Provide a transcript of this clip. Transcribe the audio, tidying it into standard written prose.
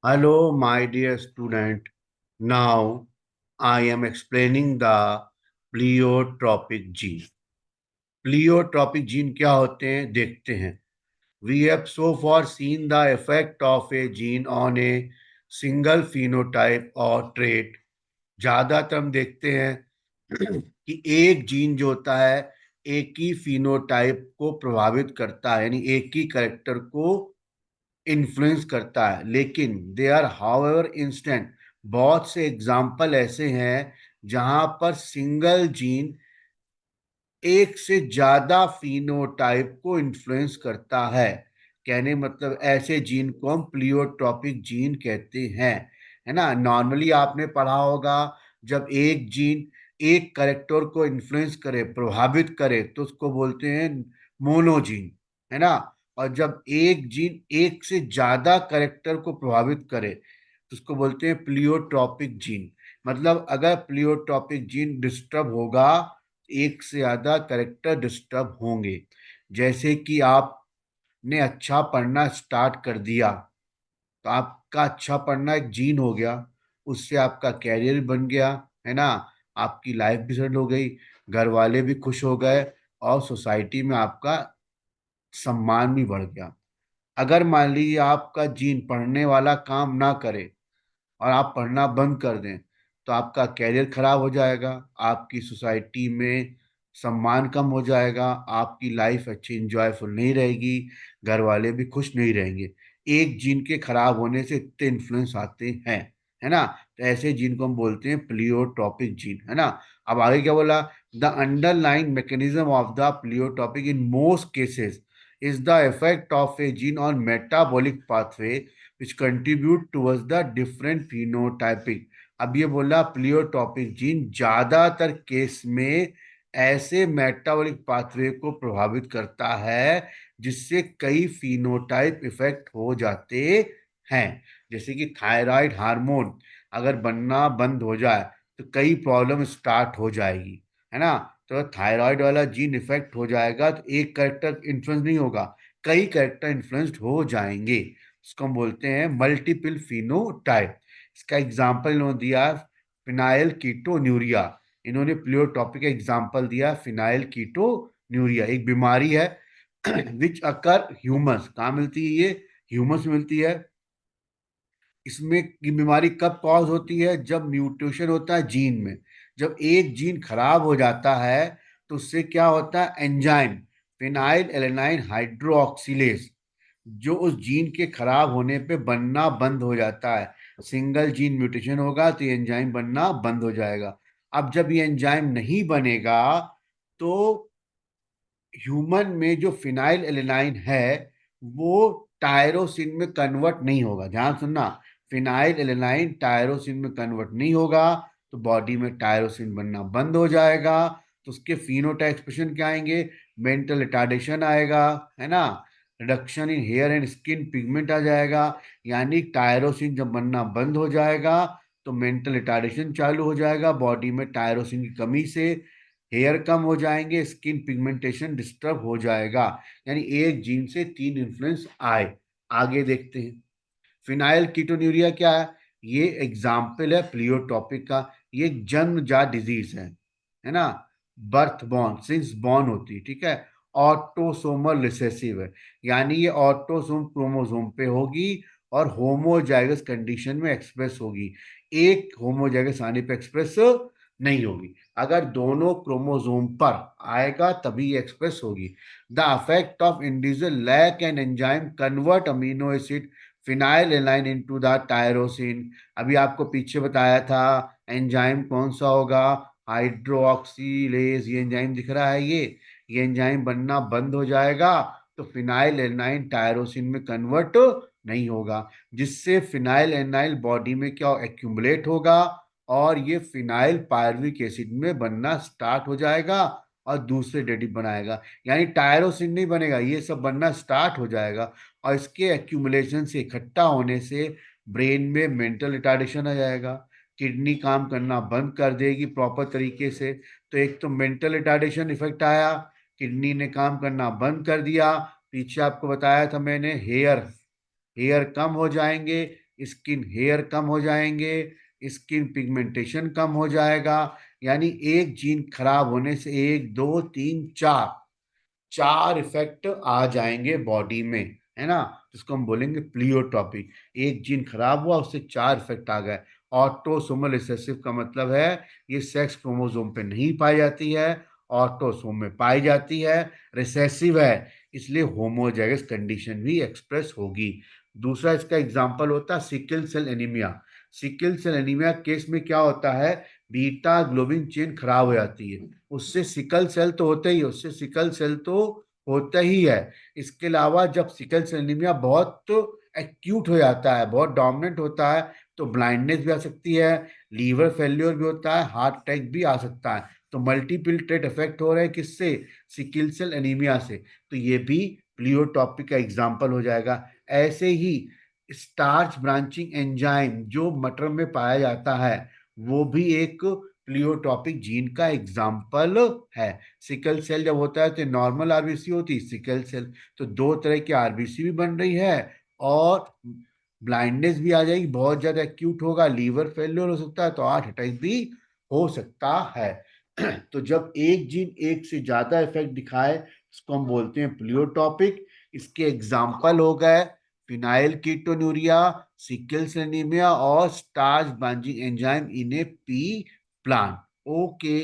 Hello, my dear student. Now I am explaining the pleiotropic gene. Pleiotropic gene क्या होते हैं देखते हैं. We have so far seen the effect of a gene on a single phenotype or trait. ज्यादातर हम देखते हैं कि एक जीन जो होता है एक ही फिनोटाइप को प्रभावित करता है, यानी एक ही करेक्टर को इन्फ्लुएंस करता है. लेकिन दे आर हाउएवर इंस्टेंट. बहुत से एग्जाम्पल ऐसे हैं जहां पर सिंगल जीन एक से ज्यादा फिनोटाइप को इन्फ्लुएंस करता है. कहने मतलब ऐसे जीन को हम प्लियोट्रॉपिक जीन कहते हैं. है ना. नॉर्मली आपने पढ़ा होगा, जब एक जीन एक करेक्टर को इन्फ्लुएंस करे, प्रभावित करे, तो उसको बोलते हैं मोनोजीन. है ना. और जब एक जीन एक से ज्यादा करेक्टर को प्रभावित करे तो उसको बोलते हैं प्लियोट्रॉपिक जीन. मतलब अगर प्लियोट्रॉपिक जीन डिस्टर्ब होगा, एक से ज्यादा करेक्टर डिस्टर्ब होंगे. जैसे कि आपने अच्छा पढ़ना स्टार्ट कर दिया तो आपका अच्छा पढ़ना एक जीन हो गया, उससे आपका कैरियर बन गया. है ना. आपकी लाइफ भी सेटल हो गई, घर वाले भी खुश हो गए, और सोसाइटी में आपका सम्मान भी बढ़ गया. अगर मान लीजिए आपका जीन पढ़ने वाला काम ना करे और आप पढ़ना बंद कर दें, तो आपका कैरियर खराब हो जाएगा, आपकी सोसाइटी में सम्मान कम हो जाएगा, आपकी लाइफ अच्छी इंजॉयफुल नहीं रहेगी, घर वाले भी खुश नहीं रहेंगे. एक जीन के खराब होने से इतने इन्फ्लुएंस आते हैं. है ना. तो ऐसे जीन को हम बोलते हैं प्लियोट्रॉपिक जीन. है ना. अब आगे क्या बोला. The underlying mechanism of the pleiotropic in most cases is the effect of a gene on metabolic pathway which contribute towards the different phenotyping. अब ये बोला प्लियोट्रॉपिक जीन ज्यादातर केस में ऐसे मेटाबॉलिक पाथवे को प्रभावित करता है जिससे कई फिनोटाइप इफेक्ट हो जाते हैं. जैसे कि थायराइड हार्मोन अगर बनना बंद हो जाए तो कई प्रॉब्लम स्टार्ट हो जाएगी. है ना. तो थायराइड वाला जीन इफेक्ट हो जाएगा तो एक करेक्टर इन्फ्लुएंस नहीं होगा, कई करेक्टर इन्फ्लुएंस्ड हो जाएंगे. इसको हम बोलते हैं मल्टीपल फिनोटाइप. इसका एग्जांपल इन्होंने दिया फिनाइल कीटोन्यूरिया. इन्होंने प्लियोट्रॉपिक का एग्जांपल दिया फिनाइल कीटोन्यूरिया. एक बीमारी है विच अकर ह्यूमस. कहाँ मिलती है ये. ह्यूमस मिलती है. इसमें की बीमारी कब कॉज होती है. जब म्यूटेशन होता है जीन में. जब एक जीन खराब हो जाता है तो उससे क्या होता है, एंजाइम फिनाइल एलेनाइन हाइड्रोक्सिलेज जो उस जीन के खराब होने पे बनना बंद हो जाता है. सिंगल जीन म्यूटेशन होगा तो ये एंजाइम बनना बंद हो जाएगा. अब जब ये एंजाइम नहीं बनेगा तो ह्यूमन में जो फिनाइल एलेनाइन है वो टायरोसिन में कन्वर्ट नहीं होगा. ध्यान सुनना. फिनाइल एलेनाइन टायरोसिन में कन्वर्ट नहीं होगा तो बॉडी में टायरोसिन बनना बंद हो जाएगा. तो उसके फिनोटाइप एक्सप्रेशन क्या आएंगे. मेंटल रिटार्डेशन आएगा. है ना. Reduction in hair and skin pigment आ जाएगा. यानी टायरोसिन जब बनना बंद हो जाएगा तो मेंटल रिटार्डेशन चालू हो जाएगा. बॉडी में टायरोसिन की कमी से हेयर कम हो जाएंगे, स्किन पिगमेंटेशन डिस्टर्ब हो जाएगा. यानी एक जीन से तीन इन्फ्लुएंस आए. आगे देखते हैं. फिनाइल कीटोन्यूरिया क्या है. ये एग्जाम्पल है प्लियोट्रॉपिक का. ये एक जन्मजात डिजीज है ना. बर्थ बॉर्न सिंस बॉर्न होती है. ठीक है. ऑटोसोमल रिसेसिव है. यानी ये ऑटोसोम क्रोमोसोम पे होगी और होमोजाइगस कंडीशन में एक्सप्रेस होगी. एक होमोजाइगस आने पे एक्सप्रेस नहीं होगी. अगर दोनों क्रोमोसोम पर आएगा तभी एक्सप्रेस होगी. The effect of individual lack an enzyme convert amino acid phenylalanine into the tyrosine. अभी आपको पीछे बताया था एंजाइम कौन सा होगा, हाइड्रोक्सीलेज. ये एंजाइम दिख रहा है, ये एंजाइम बनना बंद हो जाएगा तो फिनाइल एलाइन टायरोसिन में कन्वर्ट नहीं होगा, जिससे फिनाइल एनाइल बॉडी में क्या एक्यूमुलेट होगा और ये फिनाइल पायरुविक एसिड में बनना स्टार्ट हो जाएगा और दूसरे डेरिवेटिव बनाएगा. यानी टायरोसिन नहीं बनेगा, ये सब बनना स्टार्ट हो जाएगा. और इसके एक्यूमुलेशन से, इकट्ठा होने से ब्रेन में मेंटल रिटार्डेशन आ जाएगा. किडनी काम करना बंद कर देगी प्रॉपर तरीके से. तो एक तो मेंटल रिटार्डेशन इफेक्ट आया, किडनी ने काम करना बंद कर दिया. पीछे आपको बताया था मैंने, हेयर हेयर कम हो जाएंगे, स्किन हेयर कम हो जाएंगे, स्किन पिगमेंटेशन कम हो जाएगा। यानी एक जीन खराब होने से एक दो तीन चार चार इफेक्ट आ जाएंगे बॉडी में, है ना। जिसको हम बोलेंगे प्लियोट्रॉपिक। एक जीन खराब हुआ, उससे चार इफेक्ट आ गए। ऑटोसोमल रिसेसिव का मतलब है ये सेक्स क्रोमोसोम पे नहीं पाई जाती है, ऑटोसोम में पाई जाती है। रिसेसिव है इसलिए होमोजाइगस कंडीशन भी एक्सप्रेस होगी। दूसरा इसका एग्जांपल होता है sickle cell anaemia. Sickle cell anaemia case में क्या होता है, बीटा ग्लोबिन चेन खराब हो जाती है, उससे सिकल सेल तो होता ही है, उससे सिकल सेल तो होता ही है। इसके अलावा जब सिकल सेल एनीमिया बहुत एक्यूट हो जाता है, बहुत डोमिनेंट होता है, तो ब्लाइंडनेस भी आ सकती है, लीवर फेल्योर भी होता है, हार्ट अटैक भी आ सकता है। तो मल्टीपल ट्रेट इफेक्ट हो रहे हैं किससे, सिकल सेल एनीमिया से। तो ये भी प्लियोटॉपिक का एग्जाम्पल हो जाएगा। ऐसे ही स्टार्च ब्रांचिंग एंजाइम जो मटर में पाया जाता है, वो भी एक प्लियोटॉपिक जीन का एग्जाम्पल है। सिकल सेल जब होता है तो नॉर्मल आरबीसी होती है, सिकल सेल तो दो तरह की आरबीसी भी बन रही है, और ब्लाइंडनेस भी आ जाएगी, बहुत ज्यादा एक्यूट होगा, लीवर फेल्योर हो सकता है, तो हार्ट अटैक भी हो सकता है। तो जब एक जीन एक से ज्यादा इफेक्ट दिखाए इसको हम बोलते हैं प्लियोटॉपिक। इसके एग्जाम्पल हो गए phenylketonuria, sickle cell anaemia और starch branching enzyme in a pea plant. Okay.